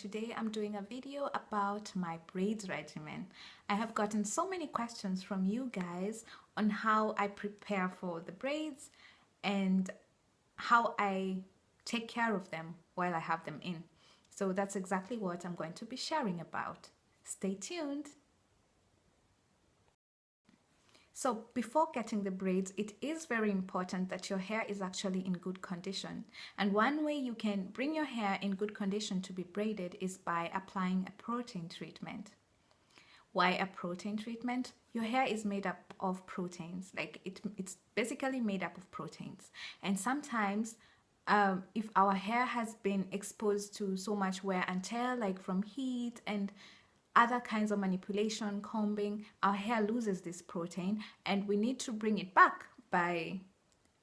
today I'm doing a video about my braids regimen. I have gotten so many questions from you guys on how I prepare for the braids and how I take care of them while I have them in. So that's exactly what I'm going to be sharing about. Stay tuned. So before getting the braids, it is very important that your hair is actually in good condition. And one way you can bring your hair in good condition to be braided is by applying a protein treatment. Why a protein treatment? Your hair is made up of proteins. It's basically made up of proteins. And sometimes if our hair has been exposed to so much wear and tear, like from heat and other kinds of manipulation, combing, our hair loses this protein, and we need to bring it back by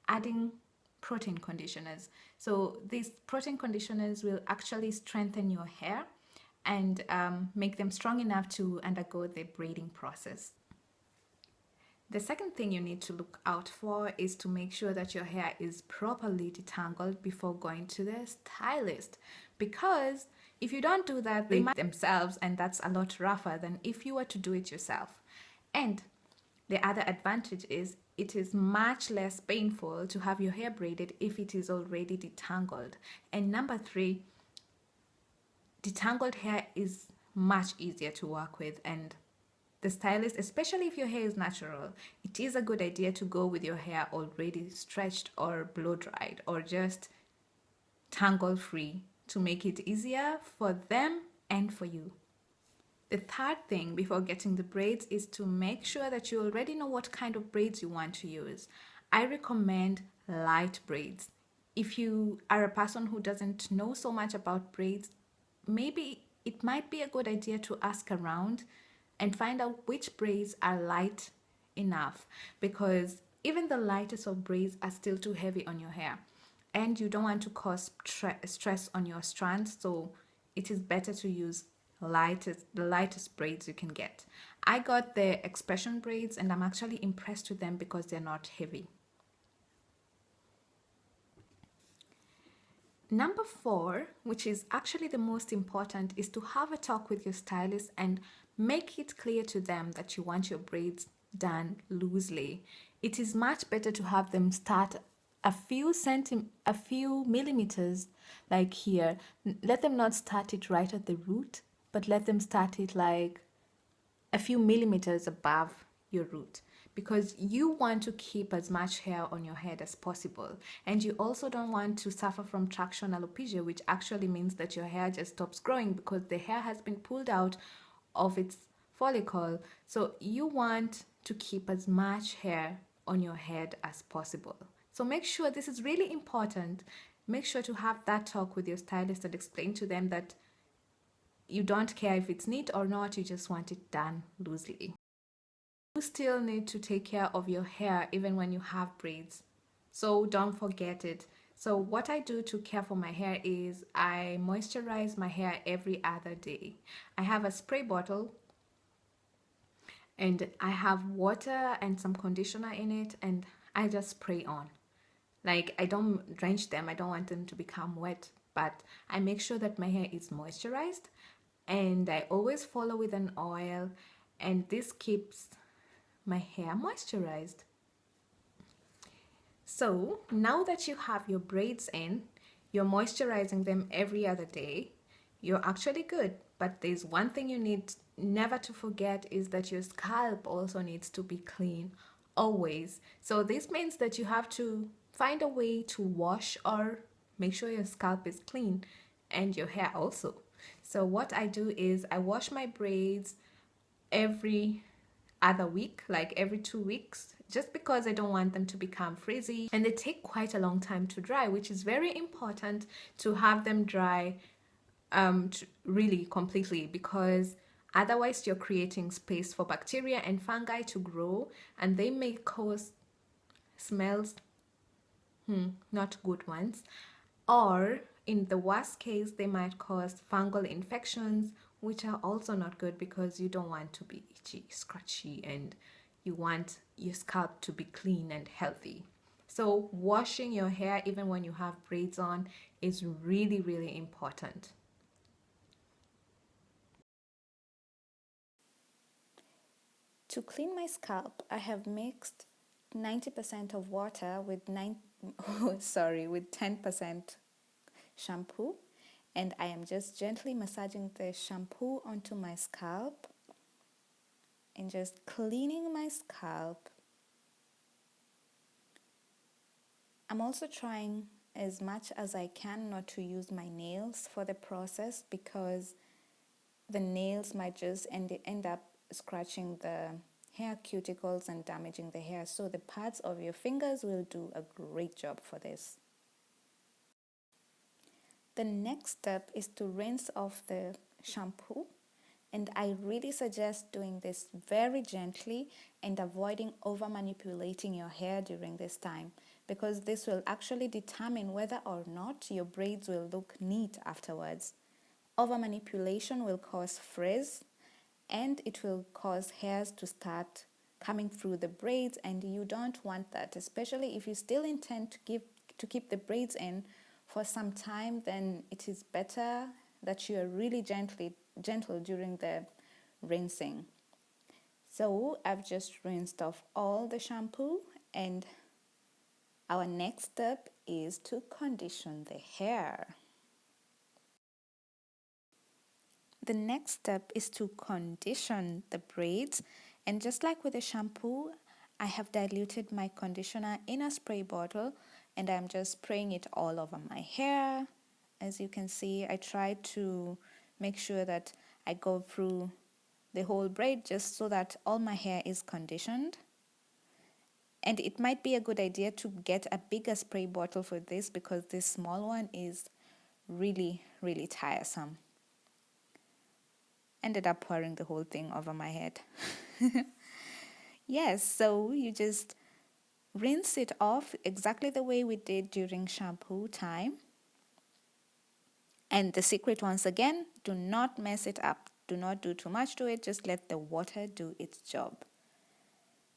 adding protein conditioners. So these protein conditioners will actually strengthen your hair and make them strong enough to undergo the braiding process. The second thing you need to look out for is to make sure that your hair is properly detangled before going to the stylist, because if you don't do that, they might themselves, and that's a lot rougher than if you were to do it yourself. And the other advantage is it is much less painful to have your hair braided if it is already detangled. And number three, detangled hair is much easier to work with, and the stylist, especially if your hair is natural, it is a good idea to go with your hair already stretched or blow dried or just tangle free to make it easier for them and for you. The third thing before getting the braids is to make sure that you already know what kind of braids you want to use. I recommend light braids. If you are a person who doesn't know so much about braids, maybe it might be a good idea to ask around and find out which braids are light enough, because even the lightest of braids are still too heavy on your hair and you don't want to cause stress on your strands, so it is better to use the lightest braids you can get. I got the expression braids and I'm actually impressed with them because they're not heavy. Number 4, which is actually the most important, is to have a talk with your stylist and make it clear to them that you want your braids done loosely. It is much better to have them start a few millimeters, like here. Let them not start it right at the root, but let them start it like a few millimeters above your root, because you want to keep as much hair on your head as possible, and you also don't want to suffer from traction alopecia, which actually means that your hair just stops growing because the hair has been pulled out of its follicle. So you want to keep as much hair on your head as possible. So make sure, this is really important, make sure to have that talk with your stylist and explain to them that you don't care if it's neat or not, you just want it done loosely. You still need to take care of your hair even when you have braids, so don't forget it. So what I do to care for my hair is I moisturize my hair every other day. I have a spray bottle and I have water and some conditioner in it, and I just spray on. Like, I don't drench them, I don't want them to become wet, but I make sure that my hair is moisturized, and I always follow with an oil, and this keeps my hair moisturized. So now that you have your braids in, you're moisturizing them every other day, you're actually good. But there's one thing you need never to forget, is that your scalp also needs to be clean always. So this means that you have to find a way to wash or make sure your scalp is clean, and your hair also. So what I do is I wash my braids every other week, like every 2 weeks, just because I don't want them to become frizzy, and they take quite a long time to dry, which is very important to have them dry really completely, because otherwise you're creating space for bacteria and fungi to grow, and they may cause smells, not good ones, or in the worst case they might cause fungal infections, which are also not good, because you don't want to be itchy, scratchy, and you want your scalp to be clean and healthy. So washing your hair even when you have braids on is really, really important. To clean my scalp, I have mixed 90% of water with 10% shampoo, and I am just gently massaging the shampoo onto my scalp and just cleaning my scalp. I'm also trying as much as I can not to use my nails for the process, because the nails might just end up scratching the hair cuticles and damaging the hair. So the pads of your fingers will do a great job for this. The next step is to rinse off the shampoo, and I really suggest doing this very gently and avoiding over manipulating your hair during this time, because this will actually determine whether or not your braids will look neat afterwards. Over manipulation will cause frizz, and it will cause hairs to start coming through the braids, and you don't want that, especially if you still intend to keep the braids in for some time. Then it is better that you are really gentle during the rinsing. So I've just rinsed off all the shampoo, and our next step is to condition the hair. The next step is to condition the braids, and just like with the shampoo, I have diluted my conditioner in a spray bottle, and I'm just spraying it all over my hair. As you can see, I try to make sure that I go through the whole braid just so that all my hair is conditioned. And it might be a good idea to get a bigger spray bottle for this, because this small one is really tiresome. Ended up pouring the whole thing over my head. Yes, so you just rinse it off exactly the way we did during shampoo time. And the secret, once again, do not mess it up. Do not do too much to it. Just let the water do its job.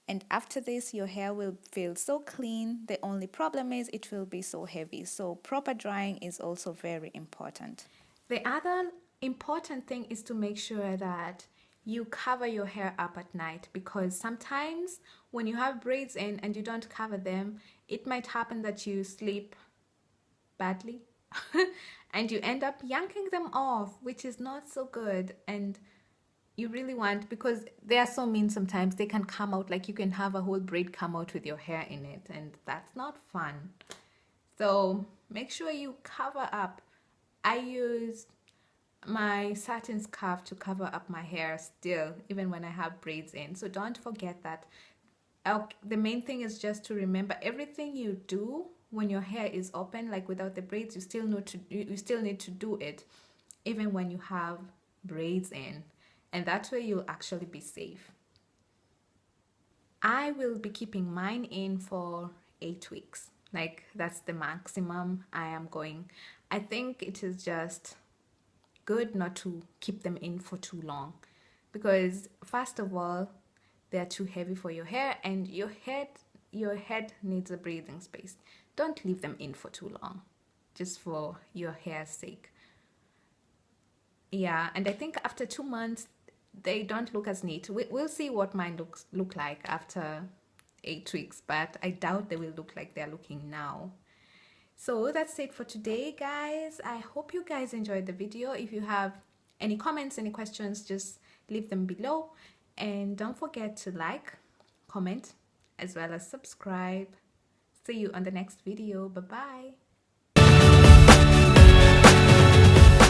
And after this, your hair will feel so clean. The only problem is it will be so heavy. So proper drying is also very important. The other important thing is to make sure that you cover your hair up at night, because sometimes when you have braids in and you don't cover them, it might happen that you sleep badly and you end up yanking them off, which is not so good. And you really want, because they are so mean sometimes, they can come out, like you can have a whole braid come out with your hair in it, and that's not fun. So make sure you cover up. I use my satin scarf to cover up my hair still, even when I have braids in. So don't forget that. The main thing is just to remember, everything you do when your hair is open, like without the braids, you still need to do it even when you have braids in, and that way you'll actually be safe. I will be keeping mine in for 8 weeks. Like, that's the maximum I am going. I think it is just good not to keep them in for too long, because first of all, they're too heavy for your hair, and your head needs a breathing space. Don't leave them in for too long, just for your hair's sake. Yeah, and I think after 2 months they don't look as neat. We'll see what mine look like after 8 weeks, but I doubt they will look like they're looking now. So that's it for today, guys. I hope you guys enjoyed the video. If you have any comments, any questions, just leave them below, and don't forget to like, comment, as well as subscribe. See you on the next video. Bye bye.